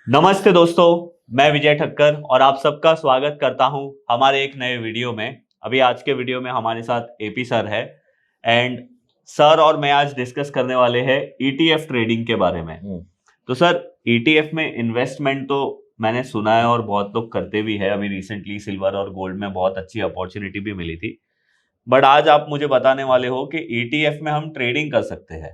नमस्ते दोस्तों, मैं विजय ठक्कर और आप सबका स्वागत करता हूं हमारे एक नए वीडियो में। अभी आज के वीडियो में हमारे साथ एपी सर है एंड सर और मैं आज डिस्कस करने वाले हैं ईटीएफ ट्रेडिंग के बारे में। तो सर, ईटीएफ में इन्वेस्टमेंट तो मैंने सुना है और बहुत लोग करते भी है। अभी रिसेंटली सिल्वर और गोल्ड में बहुत अच्छी अपॉर्चुनिटी भी मिली थी, बट आज आप मुझे बताने वाले हो कि ईटीएफ में हम ट्रेडिंग कर सकते हैं।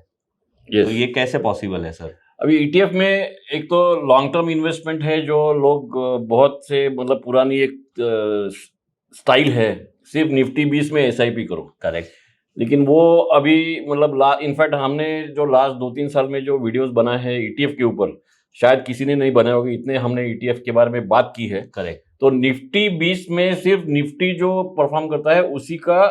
तो ये कैसे पॉसिबल है सर? अभी ईटीएफ में एक तो लॉन्ग टर्म इन्वेस्टमेंट है जो लोग बहुत से मतलब पुरानी एक स्टाइल है, सिर्फ निफ्टी 20 में एसआईपी करो। करेक्ट। लेकिन वो अभी मतलब इनफैक्ट हमने जो लास्ट 2-3 साल में जो वीडियोस बनाए हैं ईटीएफ के ऊपर, शायद किसी ने नहीं बनाए होंगे, इतने हमने ईटीएफ के बारे में बात की है। करेक्ट। तो निफ्टी 20 में सिर्फ निफ्टी जो परफॉर्म करता है उसी का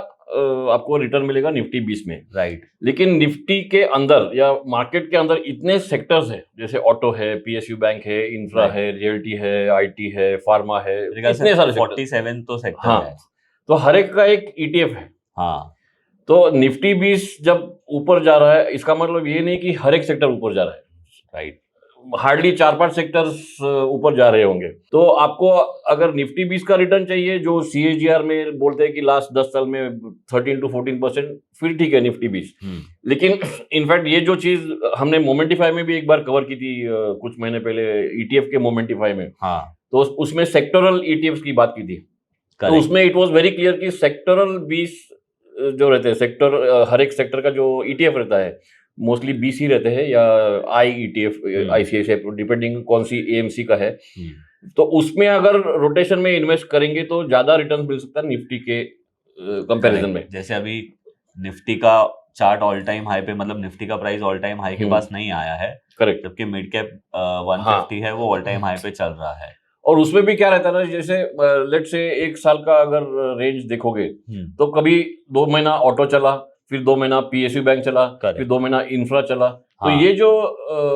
आपको रिटर्न मिलेगा निफ्टी 20 में। राइट। लेकिन निफ्टी के अंदर या मार्केट के अंदर इतने सेक्टर्स है, जैसे ऑटो है, पीएसयू बैंक है, इंफ्रा है, रियल्टी है, आईटी है, फार्मा है, इतने सारे 47 तो सेक्टर हाँ है। तो हर एक का एक ईटीएफ है। हाँ। तो निफ्टी 20 जब ऊपर जा रहा है, इसका मतलब ये नहीं कि हर एक सेक्टर ऊपर जा रहा है। राइट। हार्डली 4-5 सेक्टर्स ऊपर जा रहे होंगे। तो आपको अगर निफ्टी 20 का रिटर्न चाहिए जो सीएजीआर में बोलते हैं कि लास्ट 10 साल में 13 to 14%, फिर ठीक है निफ्टी 20। लेकिन इनफैक्ट ये जो चीज हमने मोमेंटिफाई में भी एक बार कवर की थी कुछ महीने पहले, ईटीएफ के मोमेंटिफाई में। हाँ। तो उसमें सेक्टरल ईटीएफ की बात की थी। तो उसमें इट वाज वेरी क्लियर कि सेक्टरल 20 जो रहते हैं, सेक्टर हर एक सेक्टर का जो ईटीएफ रहता है मोस्टली बीसी रहते हैं या आईईटीएफ आईसीआईसीआई, डिपेंडिंग कौन सी एएमसी का है। तो उसमें अगर रोटेशन में इन्वेस्ट करेंगे तो ज्यादा रिटर्न मिल सकता है निफ्टी के कंपैरिजन में। जैसे अभी निफ्टी का चार्ट ऑल टाइम हाई पे, मतलब निफ्टी का प्राइस ऑल टाइम हाई के पास नहीं आया है। करेक्ट। जबकि मिड कैप 150 है, वो ऑल टाइम हाई पे चल रहा है। और उसमें भी क्या रहता है ना, जैसे लेट से एक साल का अगर रेंज देखोगे तो कभी 2 महीना ऑटो चला, फिर 2 महीना पीएसयू बैंक चला, फिर 2 महीना इंफ्रा चला। तो ये जो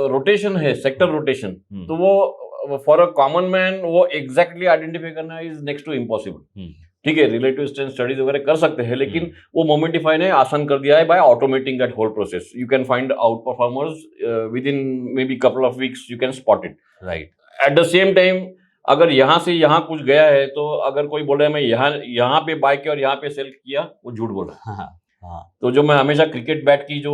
रोटेशन है, सेक्टर रोटेशन, तो वो फॉर अ कॉमन मैन वो एग्जैक्टली आइडेंटिफाई करना इज नेक्स्ट टू इम्पॉसिबल। ठीक है, रिलेटिव स्ट्रेंथ स्टडीज वगैरह कर सकते हैं, लेकिन वो मोमेंटिफाई ने आसान कर दिया है by automating that whole process. You can find out performers within maybe couple of weeks, you can spot it. Right. At the same time अगर यहाँ से यहाँ कुछ गया है, तो अगर कोई बोल रहा है मैं यहाँ पे बाय किया और यहाँ पे सेल किया, वो झूठ बोल रहा है। तो जो मैं हमेशा क्रिकेट बैट की जो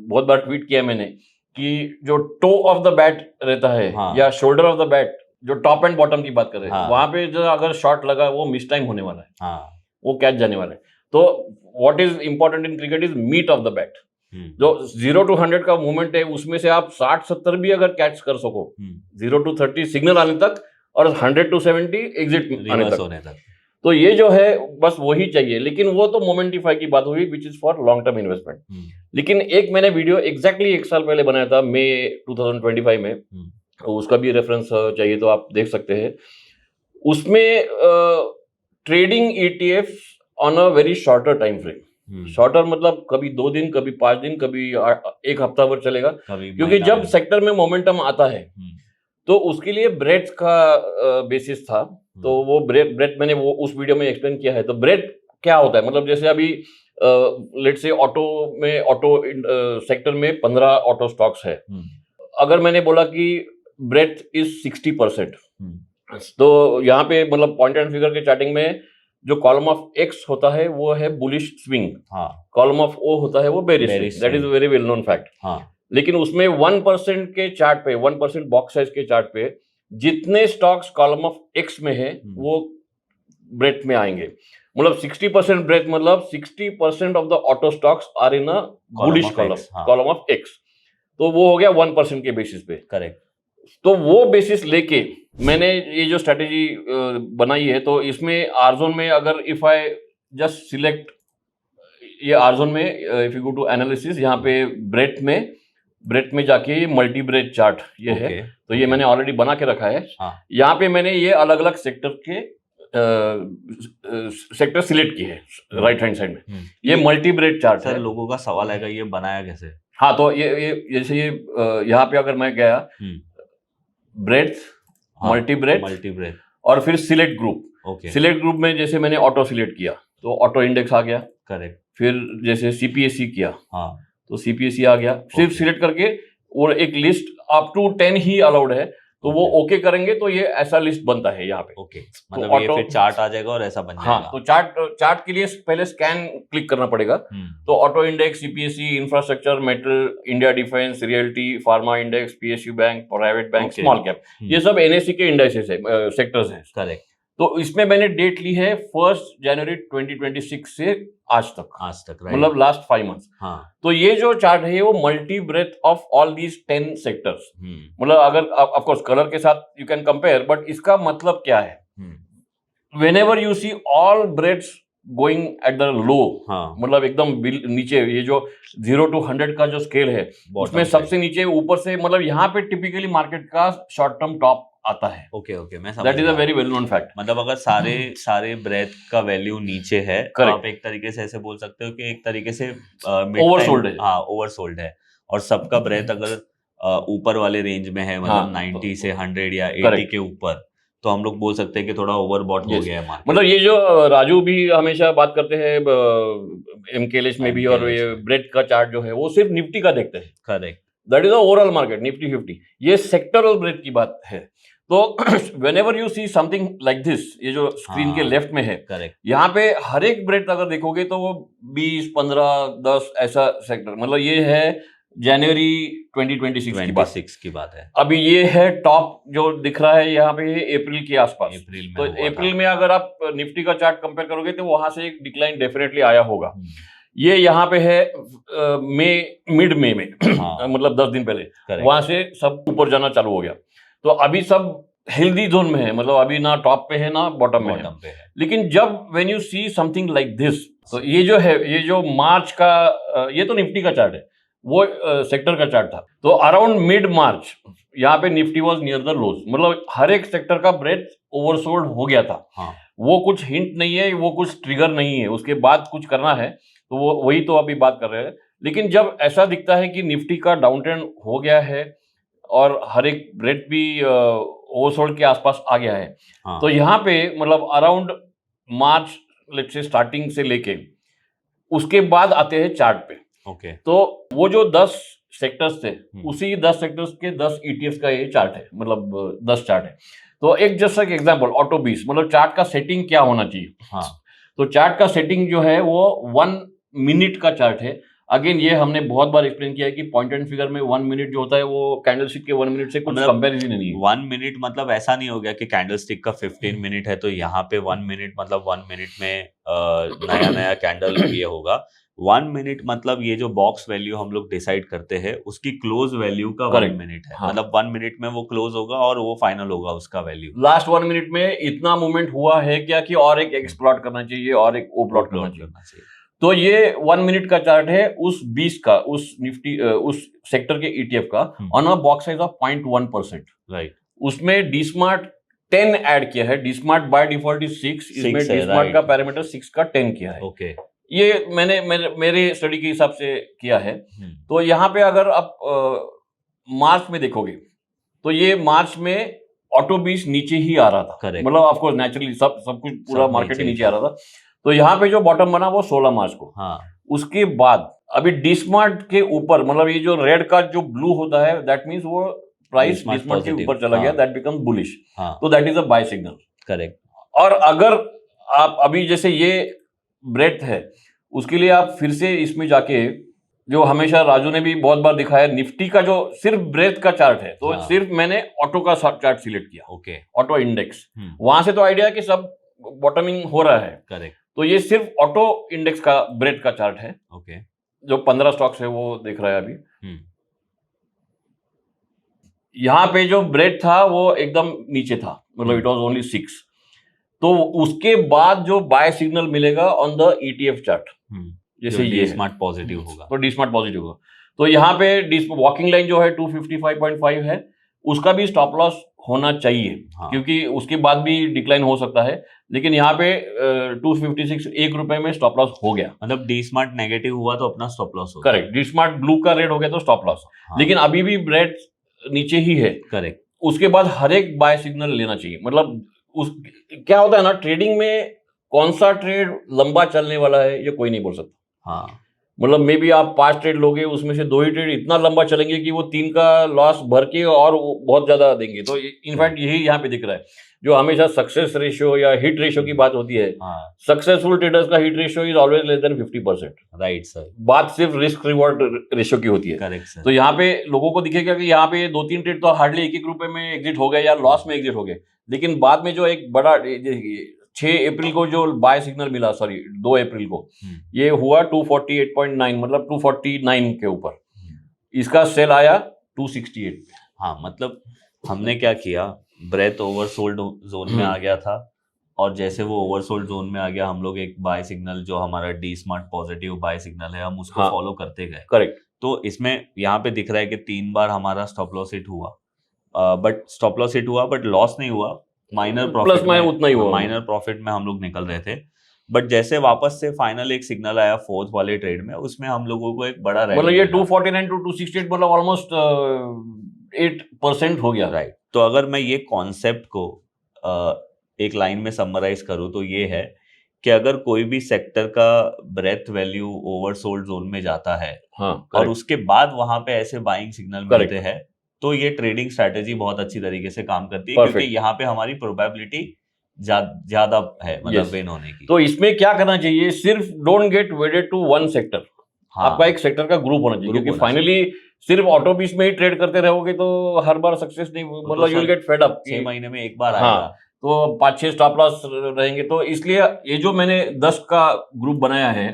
बहुत बार ट्वीट किया मैंने कि जो टो ऑफ द बैट रहता है या शोल्डर ऑफ द बैट, जो टॉप एंड बॉटम की बात कर रहे हैं, वहां पे जो अगर शॉट लगा वो मिस टाइम होने वाला है। वो कैच जाने वाला है। तो what is important in cricket is meat of the bat. जो 0 to 100 का मूवमेंट है उसमें से आप 60-70 भी अगर कैच कर सको 0 to 30 सिग्नल आने तक और 100 to 70 एग्जिट आने तक, तो ये जो है बस वही चाहिए। लेकिन वो तो मोमेंटिफाई की बात हुई which is for long term investment. लेकिन एक मैंने वीडियो एग्जैक्टली 1 साल पहले बनाया था, मई 2025 में, उसका भी रेफरेंस चाहिए तो आप देख सकते हैं। उसमें trading ETF on a very shorter time frame. Shorter मतलब कभी 2 दिन, कभी 5 दिन, कभी 1 हफ्ता भर चलेगा, क्योंकि जब सेक्टर में मोमेंटम आता है तो उसके लिए ब्रेथ का बेसिस था। तो वो ब्रेथ मैंने वो उस वीडियो में एक्सप्लेन किया है। तो ब्रेथ क्या होता है, मतलब जैसे अभी लेट्स से ऑटो सेक्टर में 15 ऑटो स्टॉक्स है। अगर मैंने बोला कि ब्रेथ इज 60%, तो यहाँ पे मतलब पॉइंट एंड फिगर के चार्टिंग में जो कॉलम ऑफ एक्स होता है वो है bullish swing, column of O होता है वो bearish. That is very well known fact. लेकिन उसमें 1% के चार्ट पे, 1% बॉक्स साइज के चार्ट पे जितने स्टॉक्स कॉलम ऑफ एक्स में है वो ब्रेथ में आएंगे। मतलब 60% ब्रेथ मतलब 60% of the auto stocks are in a bullish column of X. तो वो हो गया 1% के बेसिस पे। करेक्ट। तो वो बेसिस लेके मैंने ये जो स्ट्रेटेजी बनाई है। तो इसमें आरजोन में अगर इफ आई जस्ट सिलेक्ट ये आरजोन में, if you go to analysis, यहाँ पे ब्रेथ में जाके ये मल्टी ब्रेथ चार्ट ये है। तो ये मैंने ऑलरेडी बना के रखा है। यहाँ पे मैंने ये अलग अलग सेक्टर के सेक्टर सिलेक्ट किए हैं राइट हैंड साइड में। ये मल्टी ब्रेथ चार्ट है। लोगों का सवाल आएगा ये बनाया कैसे? हाँ, तो ये जैसे ये यहाँ पे अगर मैं गया ब्रेथ, मल्टी ब्रेथ और फिर सिलेक्ट ग्रुप। सिलेक्ट ग्रुप में जैसे मैंने ऑटो सिलेक्ट किया तो ऑटो इंडेक्स आ गया। करेक्ट। फिर जैसे सीपीएससी किया तो सीपीएससी आ गया। सिर्फ सिलेक्ट करके, और एक लिस्ट अप टू 10 ही अलाउड है। तो वो ओके करेंगे तो ये ऐसा लिस्ट बनता है यहाँ पे। ओके, मतलब ये फिर चार्ट आ जाएगा और ऐसा बन जाएगा। हाँ, तो चार्ट के लिए पहले स्कैन क्लिक करना पड़ेगा। तो auto index, CPSE, infrastructure, metal, India defence, realty, pharma index, PSU bank, private bank, small cap, ये सब एनएससी के इंडेक्सेस है, सेक्टर्स हैं। करेक्ट। तो इसमें मैंने डेट ली है 1 जनवरी 2026 से आज तक, मतलब लास्ट 5 मंथ्स। हाँ। तो ये जो चार्ट है वो multi breadth of all these 10 sectors, मतलब अगर ऑफ कोर्स कलर के साथ यू कैन कंपेयर, बट इसका मतलब क्या है, whenever you see all breadths going at the low, मतलब एकदम नीचे, ये जो 0 to 100 का जो स्केल है उसमें सबसे नीचे ऊपर से, मतलब यहाँ पे टिपिकली मार्केट का शॉर्ट टर्म टॉप आता है। ओके, मैं समझ that is a very well known fact. मतलब अगर सारे ब्रेथ का वैल्यू नीचे है तो आप एक तरीके से ऐसे बोल सकते हो कि एक तरीके से ओवरसोल्ड है। हाँ, ओवरसोल्ड है। और सबका ब्रेथ अगर ऊपर वाले रेंज में है, मतलब 90 से 100 या 80 के ऊपर, तो हम लोग बोल सकते हैं कि थोड़ा ओवरबॉट हो गया है मार्केट। मतलब ये जो राजू भी हमेशा बात करते हैं एमकेएलएस में भी, और ये ब्रेथ का चार्ट जो है वो सिर्फ निफ्टी का देखते हैं। Correct. That is the overall market, Nifty 50। ये सेक्टरल ब्रेथ की बात है। तो whenever you see something like this, ये जो स्क्रीन के लेफ्ट में है, करेक्ट, यहाँ पे हर एक ब्रेथ अगर देखोगे तो वो 20, 15, 10 ऐसा सेक्टर, मतलब ये है जनवरी 2026 की बात है। अभी ये है टॉप जो दिख रहा है यहाँ पे अप्रैल के आसपास। तो अप्रैल में अगर आप निफ्टी का चार्ट कंपेयर करोगे तो वहां से एक डिक्लाइन डेफिनेटली आया होगा। ये यहाँ पे है मिड मई में मतलब 10 दिन पहले वहां से सब ऊपर जाना चालू हो गया। तो अभी सब हेल्दी जोन में है, मतलब अभी ना टॉप पे है ना बॉटम में है। लेकिन जब when you see something like this, तो ये जो है, ये जो मार्च का, ये तो निफ्टी का चार्ट है, वो सेक्टर का चार्ट था। तो अराउंड मिड मार्च यहाँ पे Nifty was near the lows, मतलब हर एक सेक्टर का ब्रेथ ओवरसोल्ड हो गया था। वो कुछ हिंट नहीं है, वो कुछ ट्रिगर नहीं है, उसके बाद कुछ करना है तो वो वही तो अभी बात कर रहे हैं। लेकिन जब ऐसा दिखता है कि निफ्टी का डाउन ट्रेंड हो गया है और हर एक ब्रेथ भी ओवरसोल्ड के आसपास आ गया है, तो यहाँ पे मतलब around March let's say starting से लेके उसके बाद आते हैं चार्ट पे। तो वो जो 10 सेक्टर्स थे, उसी 10 सेक्टर्स के 10 ETFs का ये चार्ट है, मतलब 10 चार्ट है। तो एक जस्ट एक एग्जांपल, ऑटो 20, मतलब चार्ट का सेटिंग क्या होना चाहिए। तो चार्ट का सेटिंग जो है वो 1 मिनट का चार्ट है। अगेन ये हमने बहुत बार एक्सप्लेन किया है कि पॉइंट एंड फिगर में 1 मिनट जो होता है वो कैंडलस्टिक के 1 मिनट से कुछ कंपैरिजन नहीं है। 1 मिनट मतलब ऐसा नहीं हो गया कि कैंडलस्टिक का 15 मिनट है तो यहाँ पे 1 मिनट मतलब 1 मिनट में नया कैंडल ये होगा। 1 मिनट मतलब ये जो बॉक्स वैल्यू हम लोग डिसाइड करते हैं उसकी क्लोज वैल्यू का 1 मिनट है। मतलब 1 मिनट में वो क्लोज होगा और वो फाइनल होगा उसका वैल्यू। लास्ट 1 मिनट में इतना मूवमेंट हुआ है क्या कि और एक एक्सप्लॉट करना चाहिए और एक ओ प्लॉट करना चाहिए। तो ये 1 मिनट का चार्ट है उस 20 का, उस निफ्टी उस सेक्टर के ETF का on a box size of 0.1%। Right. उसमें डीस्मार्ट 10 ऐड किया है। डीस्मार्ट बाय डिफॉल्ट 6, इसमें डीस्मार्ट का पैरामीटर 6 का 10 किया है। ओके। ये मैंने मेरे स्टडी के हिसाब से किया है। तो यहाँ पे अगर आप मार्च में देखोगे तो ये मार्च में ऑटो 20 नीचे ही आ रहा था, मतलब ऑफ कोर्स नेचुरली सब कुछ पूरा मार्केट ही नीचे आ रहा था। तो यहाँ पे जो बॉटम बना वो 16 मार्च को। उसके बाद अभी डीस्मार्ट के ऊपर, मतलब ये जो रेड का जो ब्लू होता है दैट मींस वो प्राइस डीस्मार्ट के ऊपर चला गया, that becomes bullish. So that is a buy signal. Correct. और अगर आप अभी जैसे ये ब्रेथ है उसके लिए आप फिर से इसमें जाके, जो हमेशा राजू ने भी बहुत बार दिखाया, निफ्टी का जो सिर्फ ब्रेथ का चार्ट है, तो सिर्फ मैंने ऑटो का चार्ट सिलेक्ट किया। ऑटो इंडेक्स, वहां से तो आइडिया कि सब बॉटमिंग हो रहा है। करेक्ट। तो ये सिर्फ ऑटो इंडेक्स का ब्रेथ का चार्ट है। जो 15 स्टॉक्स है वो देख रहा है अभी। यहाँ पे जो ब्रेथ था वो एकदम नीचे था, मतलब इट वाज ओनली 6। तो उसके बाद जो बाय सिग्नल मिलेगा ऑन द ETF चार्ट, जैसे ये स्मार्ट पॉजिटिव होगा, तो डी स्मार्ट पॉजिटिव होगा। तो यहाँ पे वॉकिंग लाइन जो है 255.5 है, उसका भी स्टॉप लॉस होना चाहिए। क्योंकि उसके बाद भी डिक्लाइन हो सकता है। लेकिन यहाँ पे 256 ₹1 में स्टॉप लॉस हो गया, मतलब डी स्मार्ट नेगेटिव हुआ तो अपना स्टॉप लॉस होगा। करेक्ट। डी स्मार्ट ब्लू का रेड हो गया तो स्टॉप लॉस। लेकिन अभी भी ब्रेथ नीचे ही है। करेक्ट। उसके बाद हर एक बाय सिग्नल लेना चाहिए। मतलब क्या होता है ना, ट्रेडिंग में कौन सा ट्रेड लंबा चलने वाला है ये कोई नहीं बोल सकता। मतलब मे बी आप 5 ट्रेड लोगे, उसमें से 2 ही ट्रेड इतना लंबा चलेंगे कि वो 3 का लॉस भर के और वो बहुत ज्यादा देंगे। तो इनफैक्ट यही यहाँ पे दिख रहा है, जो हमेशा सक्सेस रेशियो या हिट रेशियो की बात होती है, सक्सेसफुल ट्रेडर्स का hit ratio is always less than 50%। Right sir. बात सिर्फ रिस्क रिवॉर्ड रेशियो की होती है। Correct sir. तो यहाँ पे लोगों को दिखेगा कि यहाँ पे 2-3 ट्रेड तो हार्डली एक रुपए में एग्जिट हो गए या लॉस में एग्जिट हो गए, लेकिन बाद में जो एक बड़ा 6 अप्रैल को जो बाय सिग्नल मिला, सॉरी 2 अप्रैल को, ये हुआ 248.9, मतलब 249 के ऊपर, इसका सेल आया 268। हाँ, मतलब हमने क्या किया, ब्रेथ ओवरसोल्ड जोन में आ गया था, और जैसे वो ओवरसोल्ड जोन में आ गया, हम लोग एक बाय सिग्नल जो हमारा DSmart positive buy signal है, हम उसको फॉलो करते गए। करेक्ट। तो इसमें यहाँ पे दिख रहा है कि 3 बार हमारा स्टॉप लॉस हिट हुआ, बट स्टॉप लॉस हिट हुआ बट लॉस नहीं हुआ, माइनर प्रॉफिट में, उतना ही हुआ, माइनर प्रॉफिट में हम लोग निकल रहे थे। बट जैसे वापस से फाइनल एक सिग्नल आया फोर्थ वाले ट्रेड में, उसमें हम लोगों को एक बड़ा, मतलब ये 249 to 268 मतलब ऑलमोस्ट 8% हो गया। राइट। तो अगर मैं ये कॉन्सेप्ट को एक लाइन में समराइज करूं तो ये है कि अगर कोई भी सेक्टर का ब्रेथ वैल्यू ओवरसोल्ड जोन में जाता है, और उसके बाद वहां पे ऐसे बाइंग सिग्नल मिलते हैं, तो ये ट्रेडिंग स्ट्रैटेजी बहुत अच्छी तरीके से काम करती है, क्योंकि यहाँ पे हमारी प्रोबेबिलिटी ज्यादा है, मतलब विन होने की। तो इसमें क्या करना चाहिए, सिर्फ don't get wedded to one sector. आपका एक सेक्टर का ग्रुप होना चाहिए, क्योंकि फाइनली सिर्फ ऑटो बीच में ही ट्रेड करते रहोगे तो हर बार सक्सेस नहीं, मतलब you will get fed up. 6 महीने में एक बार आएगा, तो 5-6 स्टॉप लॉस रहेंगे। तो इसलिए ये जो मैंने 10 का ग्रुप बनाया है,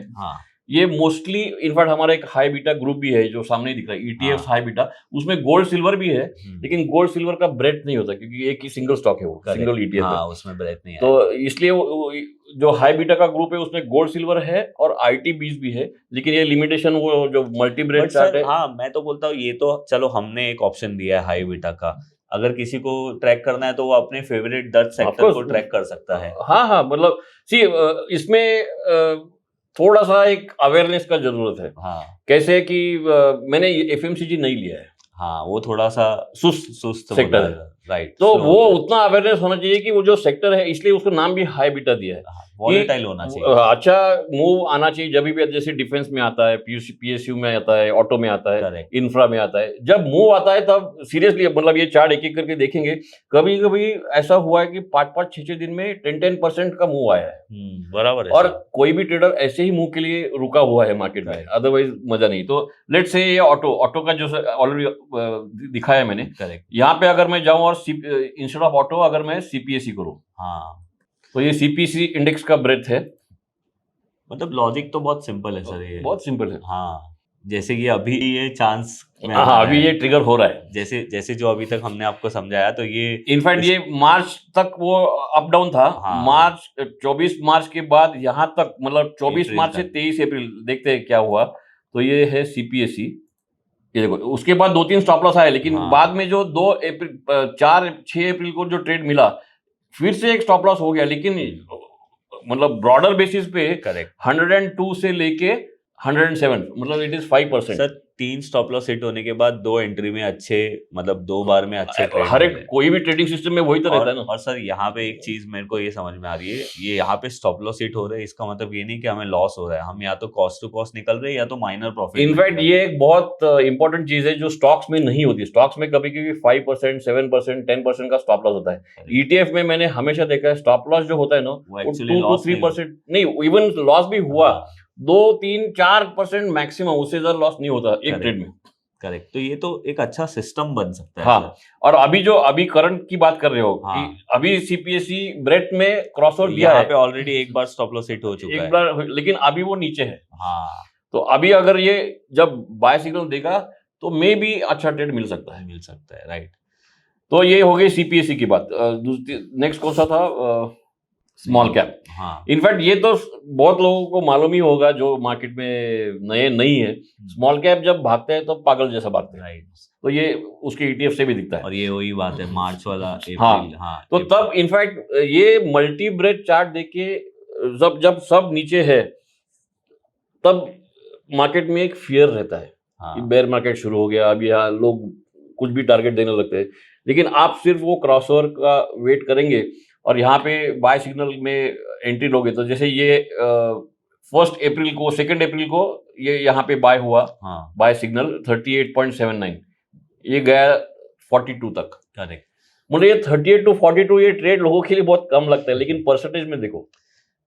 ये मोस्टली इनफैक्ट हमारा एक हाई बीटा ग्रुप भी है जो सामने दिख रहा है, ETF हाई बीटा, उसमें गोल्ड सिल्वर भी है, लेकिन गोल्ड सिल्वर का ब्रेथ नहीं होता, क्योंकि एक ही सिंगल स्टॉक है, वो सिंगल ETF है, उसमें ब्रेथ नहीं है। तो इसलिए जो हाई बीटा का ग्रुप है उसमें गोल्ड सिल्वर है और IT20 भी है, लेकिन ये लिमिटेशन वो जो मल्टी ब्रेथ चार्ट है। हाँ, मैं तो बोलता हूँ ये तो चलो हमने एक ऑप्शन दिया है हाई बीटा का, अगर किसी को ट्रैक करना है तो वो अपने फेवरेट 10 सेक्टर को ट्रैक कर सकता है। हाँ, मतलब सी इसमें थोड़ा सा एक अवेयरनेस का जरूरत है। कैसे कि मैंने FMCG नहीं लिया है, वो थोड़ा सा सुस्त सेक्टर है, राइट। तो वो उतना अवेयरनेस होना चाहिए कि वो जो सेक्टर है, इसलिए उसको नाम भी हाई बीटा दिया है, वॉलेटाइल होना चाहिए, अच्छा मूव आना चाहिए। जब भी जैसे डिफेंस में आता है, PSU में आता है, ऑटो में आता है, इंफ्रा में आता है, जब मूव आता है तब सीरियसली, मतलब ये चार्ट एक एक करके देखेंगे। कभी कभी ऐसा हुआ है कि 5-5, 6-6 दिन में 10% का मूव आया है, बराबर है। और कोई भी ट्रेडर ऐसे ही मूव के लिए रुका हुआ है मार्केट में, अदरवाइज मजा नहीं। तो लेट्स से ये ऑटो का जो ऑलरेडी दिखाया मैंने, यहाँ पे अगर मैं जाऊं और इंस्टेड ऑफ ऑटो अगर मैं CPSE करूं, तो ये CPC इंडेक्स का ब्रेथ है। मतलब लॉजिक तो बहुत सिंपल है सर, ये बहुत सिंपल है। जैसे कि अभी ये चांस में अभी ये ट्रिगर हो रहा है, जैसे जो अभी तक हमने आपको समझाया, तो ये इनफैक्ट ये मार्च तक वो अप डाउन था। मार्च 24 मार्च के बाद यहाँ तक, मतलब 24 मार्च से 23 अप्रैल देखते हैं क्या हुआ। तो ये है CPSE, ये देखो, उसके बाद 2-3 स्टॉप लॉस आए, लेकिन बाद में जो 4-6 अप्रैल को जो ट्रेड मिला, फिर से एक स्टॉप लॉस हो गया, लेकिन मतलब ब्रॉडर बेसिस पे 102 से लेके 107, मतलब it is 5%। Sir 3 stop loss hit होने के बाद 2 एंट्री में अच्छे, मतलब 2 बार में अच्छे ट्रेड, हर एक कोई भी ट्रेडिंग सिस्टम में वही तो रहता है ना। और सर यहाँ पे एक चीज मेरे को ये समझ में आ रही है, ये यहाँ पे स्टॉप लॉस हिट हो रहा है, इसका मतलब ये नहीं कि हमें लॉस हो रहा है, हम या तो कॉस्ट टू कॉस्ट निकल रहे हैं या तो माइनर प्रॉफिट। इनफैक्ट ये एक बहुत इंपॉर्टेंट चीज है जो स्टॉक्स में नहीं होती। स्टॉक्स में कभी कभी 5%, 7%, 10% का स्टॉप लॉस होता है। ETF में मैंने हमेशा देखा है स्टॉप लॉस जो होता है ना, वो 2-3% नहीं, इवन लॉस भी हुआ 2-3-4% मैक्सिमम, उससे ज्यादा लॉस नहीं होता एक ट्रेड में। करेक्ट। तो ये तो एक अच्छा सिस्टम बन सकता है। हाँ, और अभी करंट की बात कर रहे हो, कि अभी CPSE ब्रेथ में क्रॉसओवर दिया है, पे ऑलरेडी एक बार स्टॉप लॉस हिट हो चुका एक बार, लेकिन अभी वो नीचे है। तो अभी अगर ये जब बाय सिग्नल देगा तो मे भी अच्छा ट्रेड मिल सकता है, राइट। तो ये हो गई CPSE की बात। नेक्स्ट कौन सा था, स्मॉल कैप। इनफैक्ट ये तो बहुत लोगों को मालूम ही होगा जो मार्केट में नए नहीं है, स्मॉल कैप जब भागते हैं तो पागल जैसा भागते हैं, राइट। तो ये उसके ETF से भी दिखता है, और ये वही बात है मार्च वाला अप्रैल। तो तब इनफैक्ट ये मल्टी ब्रेथ चार्ट देके जब सब नीचे है, तब मार्केट में एक फियर रहता है कि बेयर मार्केट शुरू हो गया, अब यहाँ लोग कुछ भी टारगेट देने लगते हैं। लेकिन आप सिर्फ वो क्रॉसओवर का वेट करेंगे और यहाँ पे बाय सिग्नल में एंट्री लोगे, तो जैसे ये 1 अप्रैल को, 2 अप्रैल को ये यहाँ पे बाय हुआ, हाँ बाय सिग्नल 38.79, ये गया 42 तक। करेक्ट। मुझे ये 38 to 42 ये ट्रेड लोगों के लिए बहुत कम लगता है, लेकिन परसेंटेज में देखो।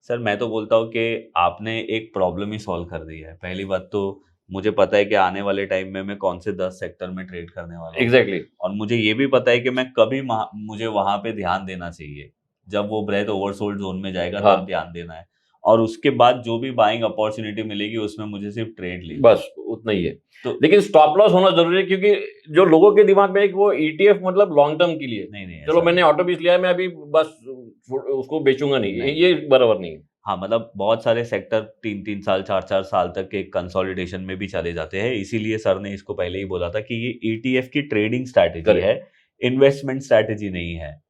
सर मैं तो बोलता हूँ कि आपने एक प्रॉब्लम ही सॉल्व कर दी है। पहली बात तो मुझे पता है कि आने वाले टाइम में मैं कौन से 10 सेक्टर में ट्रेड करने वाला हूँ, एग्जैक्टली। और मुझे ये भी पता है कि मैं कभी मुझे वहां पे ध्यान देना चाहिए, जब वो ब्रेथ ओवरसोल्ड जोन में जाएगा हाँ। तब ध्यान देना है, और उसके बाद जो भी बाइंग अपॉर्चुनिटी मिलेगी उसमें मुझे सिर्फ ट्रेड लेनी है। बस उतना ही है। तो लेकिन स्टॉप लॉस होना जरूरी है, क्योंकि जो लोगों के दिमाग में एक वो ईटीएफ मतलब लॉन्ग टर्म के लिए, नहीं चलो मैंने ऑटो बीस लिया है, मैं अभी बस उसको बेचूंगा नहीं, नहीं। ये बराबर नहीं है। हाँ मतलब बहुत सारे सेक्टर 3-3 साल 4-4 साल तक के कंसोलिडेशन में भी चले जाते हैं, इसीलिए सर ने इसको पहले ही बोला था कि ये ईटीएफ की ट्रेडिंग स्ट्रैटेजी Correct. है, इन्वेस्टमेंट स्ट्रैटेजी नहीं है।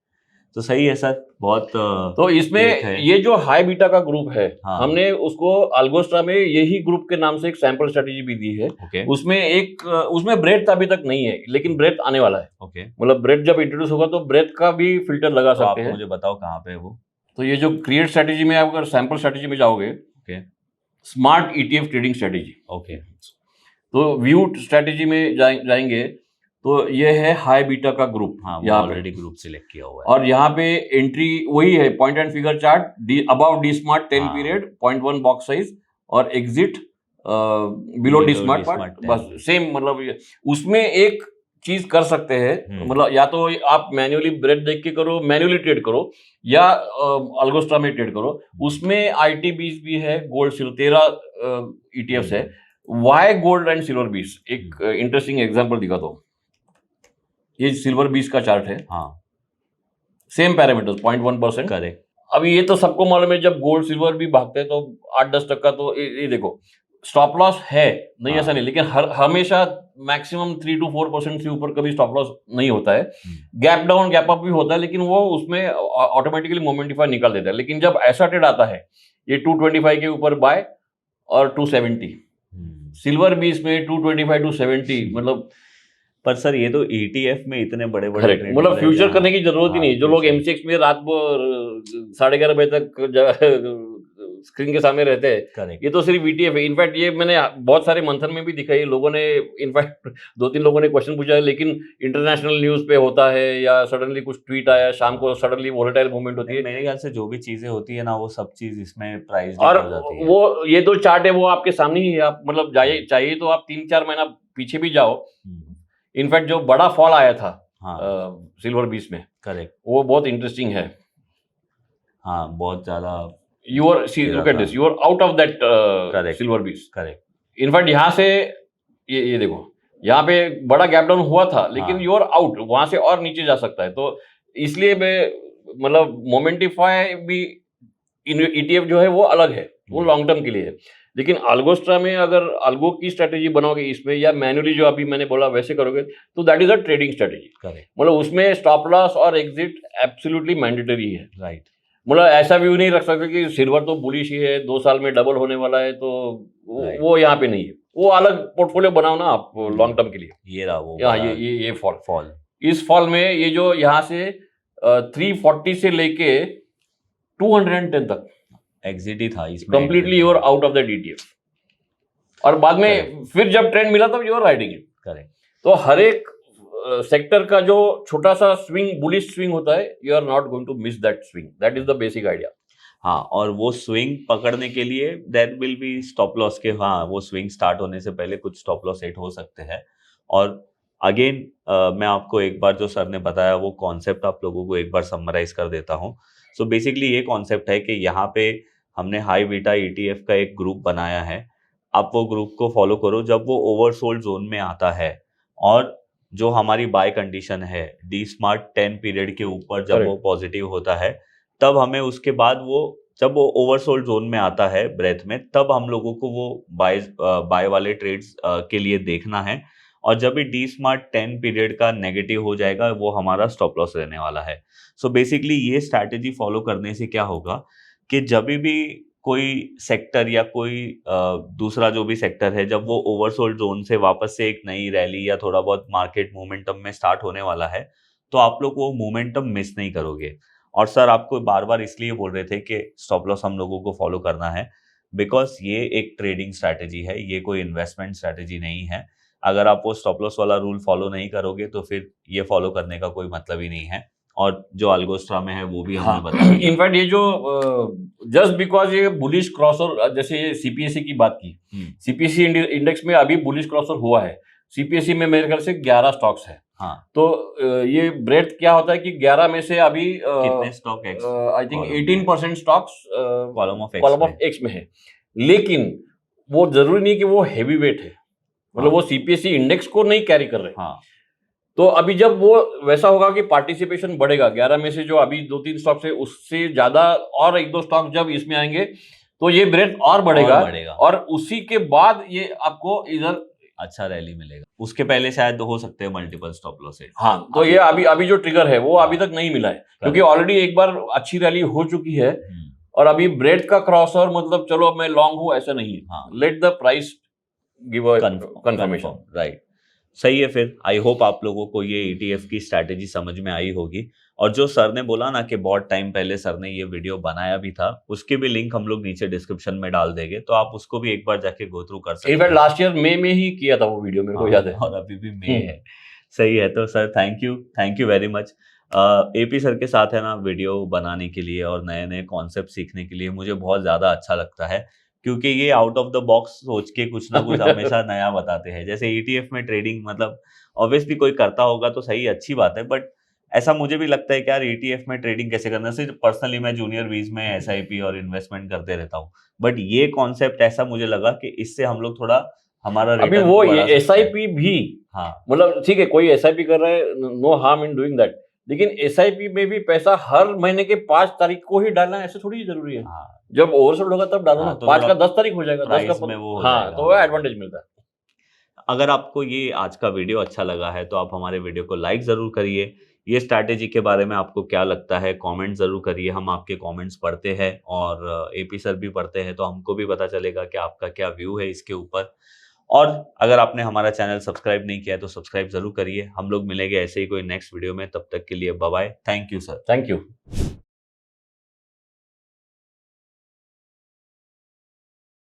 तो सही है सर, बहुत तो इसमें ये जो हाई बीटा का ग्रुप है, हाँ। हमने उसको अल्गोस्ट्रा में यही ग्रुप के नाम से एक सैंपल स्ट्रेटेजी भी दी है। ओके उसमें ब्रेथ अभी तक नहीं है, लेकिन ब्रेथ आने वाला है। ओके, मतलब ब्रेथ जब इंट्रोड्यूस होगा तो ब्रेथ का भी फिल्टर लगा तो आप सकते हैं। मुझे बताओ कहाँ पे है वो। तो ये जो क्रिएट स्ट्रेटेजी में अगर सैंपल स्ट्रेटेजी में जाओगे, okay smart ETF trading strategy, okay तो व्यू स्ट्रेटेजी में जाएंगे तो ये है हाई बीटा का ग्रुप। हाँ यहाँ ऑलरेडी ग्रुप सिलेक्ट किया हुआ है, और यहाँ पे एंट्री वही है, point and figure chart about D smart 10 हाँ। पीरियड 0.1 बॉक्स साइज, और exit below D smart part, 10। बस सेम। मतलब उसमें एक चीज कर सकते हैं, मतलब या तो आप मैन्युअली ब्रेड देख के करो, मैन्युअली ट्रेड करो, या अल्गोस्ट्रा में ट्रेड करो। उसमें ITBs भी है, गोल्ड सिल्वर 13 ETFs है। वाई गोल्ड एंड सिल्वर बीस, एक इंटरेस्टिंग एग्जांपल दिखाता हूँ। ये सिल्वर बीस का चार्ट है, हाँ सेम पैरामीटर्स 0.1%। करेक्ट। अभी ये तो सबको मालूम है, जब गोल्ड सिल्वर भी भागते हैं तो 8-10% तो ये देखो स्टॉप लॉस है, नहीं ऐसा नहीं, लेकिन हमेशा मैक्सिमम 3 to 4% से ऊपर कभी स्टॉप लॉस नहीं होता है। गैप डाउन गैप अप भी होता है, लेकिन वो उसमें ऑटोमेटिकली मोमेंटिफाई निकाल देता है। लेकिन जब ऐसा ट्रेड आता है, ये 225 के ऊपर बाय और 270, सिल्वर बीस में 225 to 70, मतलब पर सर ये तो ETF में इतने बड़े बड़े करेक्ट, मतलब फ्यूचर करने की जरूरत ही नहीं। जो लोग MCX में रात को 11:30 बजे तक स्क्रीन के सामने रहते हैं, करेक्ट, ये तो सिर्फ ETF है। इनफैक्ट ये मैंने बहुत सारे मंथन में भी दिखाई, लोगों ने इनफैक्ट 2-3 लोगों ने क्वेश्चन पूछा है, लेकिन इंटरनेशनल न्यूज पे होता है, या सडनली कुछ ट्वीट आया शाम को, सडनली वोलेटाइल मूवमेंट होती है। मेरे ख्याल से जो भी चीजें होती है ना, वो सब चीज इसमें प्राइस और हो जाती है। वो ये तो चार्ट है, वो आपके सामने ही है। आप मतलब चाहिए तो आप 3-4 महीना पीछे भी जाओ। इनफैक्ट जो बड़ा फॉल आया था सिल्वर बीस में, करेक्ट, वो बहुत इंटरेस्टिंग है। हाँ बहुत ज्यादा। You are, see, look at this, you are out of that silver beast. Correct, in fact यहाँ से ये देखो, यहाँ पे बड़ा गैप डाउन हुआ था, लेकिन यू आर आउट, वहां से और नीचे जा सकता है। तो इसलिए मैं मतलब मोमेंटिफाई भी ETF जो है वो अलग है, वो लॉन्ग टर्म के लिए है। लेकिन अल्गोस्ट्रा में अगर अल्गो की स्ट्रेटेजी बनाओगे इसमें, या मैन्युअली जो अभी मैंने बोला वैसे करोगे, तो that is a trading strategy. Correct, मतलब उसमें स्टॉप लॉस और एग्जिट एब्सोल्युटली मैंडेटरी है। राइट। मतलब ऐसा व्यू नहीं रख सकते कि सिल्वर तो बुलिश ही है, 2 साल में डबल होने वाला है, तो वो यहाँ पे नहीं है। वो अलग पोर्टफोलियो बनाओ ना आप लॉन्ग टर्म के लिए। ये रहा वो, ये फॉल इस फॉल में ये जो यहाँ से 340 से लेके 210 तक एग्जिट ही था इसमें, completely you are out of that ETF। और बाद में फिर जब ट्रेंड मिला तब you are riding it. Correct. तो हर एक सेक्टर का जो छोटा सा स्विंग, बुलिश स्विंग होता है, you are not going to miss that swing. That is the basic idea. हाँ, और वो स्विंग पकड़ने के लिए there will be stop loss के, हाँ वो स्विंग स्टार्ट होने से पहले कुछ स्टॉप लॉस सेट हो सकते हैं। और अगेन मैं आपको एक बार जो सर ने बताया वो कॉन्सेप्ट आप लोगों को एक बार समराइज कर देता हूँ। सो बेसिकली ये कॉन्सेप्ट है कि यहाँ पे हमने हाई बीटा ETF का एक ग्रुप बनाया है। आप वो ग्रुप को फॉलो करो जब वो ओवरसोल्ड जोन में आता है, और जो हमारी बाय कंडीशन है डी स्मार्ट 10 पीरियड के ऊपर जब वो पॉजिटिव होता है, तब हमें उसके बाद वो जब वो ओवरसोल्ड जोन में आता है ब्रेथ में, तब हम लोगों को वो बाय वाले ट्रेड्स के लिए देखना है। और जब भी डी स्मार्ट 10 पीरियड का नेगेटिव हो जाएगा, वो हमारा स्टॉप लॉस रहने वाला है। सो बेसिकली ये स्ट्रैटेजी फॉलो करने से क्या होगा कि जब भी कोई सेक्टर या कोई दूसरा जो भी सेक्टर है, जब वो ओवरसोल्ड जोन से वापस से एक नई रैली या थोड़ा बहुत मार्केट मोमेंटम में स्टार्ट होने वाला है, तो आप लोग वो मोमेंटम मिस नहीं करोगे। और सर आपको बार बार इसलिए बोल रहे थे कि स्टॉप लॉस हम लोगों को फॉलो करना है। बिकॉज ये एक ट्रेडिंग स्ट्रैटेजी है, ये कोई इन्वेस्टमेंट स्ट्रैटेजी नहीं है। अगर आप वो स्टॉप लॉस वाला रूल फॉलो नहीं करोगे तो फिर ये फॉलो करने का कोई मतलब ही नहीं है। और जो अल्गोस्ट्रा में है वो भी हमने बता दिया। इनफैक्ट ये जो जस्ट बिकॉज ये बुलिश क्रॉसर, जैसे ये सीपीएससी की बात की, सीपीएससी इंडेक्स में अभी बुलिश क्रॉसर हुआ है। सीपीएससी में मेरे ख्याल से 11 स्टॉक्स है। हाँ, तो ये ब्रेथ क्या होता है कि 11 में से अभी कितने stock I think 18% stocks column of x में है। लेकिन वो जरूरी नहीं कि वो हैवी वेट है, मतलब वो सीपीएससी इंडेक्स को नहीं कैरी कर रहे। हाँ, तो अभी जब वो वैसा होगा कि पार्टिसिपेशन बढ़ेगा, 11 में से जो अभी 2-3 स्टॉक्स है उससे ज्यादा और 1-2 स्टॉक जब इसमें आएंगे तो ये ब्रेथ और बढ़ेगा और उसी के बाद ये आपको इधर अच्छा रैली मिलेगा। उसके पहले शायद हो सकते हैं मल्टीपल स्टॉप लॉस है। हाँ, तो ये अभी जो ट्रिगर है वो अभी तक नहीं मिला है, क्योंकि ऑलरेडी एक बार अच्छी रैली हो चुकी है और अभी ब्रेथ का क्रॉसओवर, मतलब चलो अब मैं लॉन्ग हूं ऐसा नहीं है। Let the price give a confirmation. Right, सही है। फिर आई होप आप लोगों को ये ETF की स्ट्रैटेजी समझ में आई होगी। और जो सर ने बोला ना कि बहुत टाइम पहले सर ने ये वीडियो बनाया भी था, उसकी भी लिंक हम लोग नीचे डिस्क्रिप्शन में डाल देंगे, तो आप उसको भी एक बार जाके गो थ्रू कर सकते हैं। इनफैक्ट लास्ट ईयर मई में ही किया था वो वीडियो, मेरे को याद है। और अभी भी मई है। सही है। तो sir thank you very much. AP sir के साथ है ना वीडियो बनाने के लिए और नए नए कॉन्सेप्ट सीखने के लिए मुझे बहुत ज़्यादा अच्छा लगता है, क्योंकि ये आउट ऑफ द बॉक्स सोच के कुछ ना कुछ हमेशा नया बताते हैं। जैसे ETF में ट्रेडिंग, मतलब ऑब्वियसली कोई करता होगा तो सही, अच्छी बात है, बट ऐसा मुझे भी लगता है कि यार ETF में ट्रेडिंग कैसे करना। सिर्फ पर्सनली मैं जूनियर वीज में SIP और इन्वेस्टमेंट करते रहता हूँ, बट ये कॉन्सेप्ट ऐसा मुझे लगा कि इससे हम लोग थोड़ा हमारा अभी वो SIP भी, हाँ, मतलब ठीक है कोई SIP कर रहा है, no harm in doing that, लेकिन SIP में भी पैसा हर महीने के 5 तारीख को ही डालना ऐसे थोड़ी जरूरी है। हाँ, जब ओवरसोल्ड होगा तब डालो ना, तो 5 का 10 तारीख हो जाएगा, 10 का में वो हाँ, तो वो एडवांटेज मिलता है। अगर आपको ये आज का वीडियो अच्छा लगा है तो आप हमारे वीडियो को लाइक जरूर करिए। ये स्ट्रैटेजी के बारे में आपको क्या लगता है कमेंट जरूर करिए, हम आपके कमेंट्स पढ़ते हैं और AP सर भी पढ़ते हैं, तो हमको भी पता चलेगा कि आपका क्या व्यू है इसके ऊपर। और अगर आपने हमारा चैनल सब्सक्राइब नहीं किया है तो सब्सक्राइब जरूर करिए। हम लोग मिलेंगे ऐसे ही कोई नेक्स्ट वीडियो में, तब तक के लिए bye bye. Thank you sir. Thank you.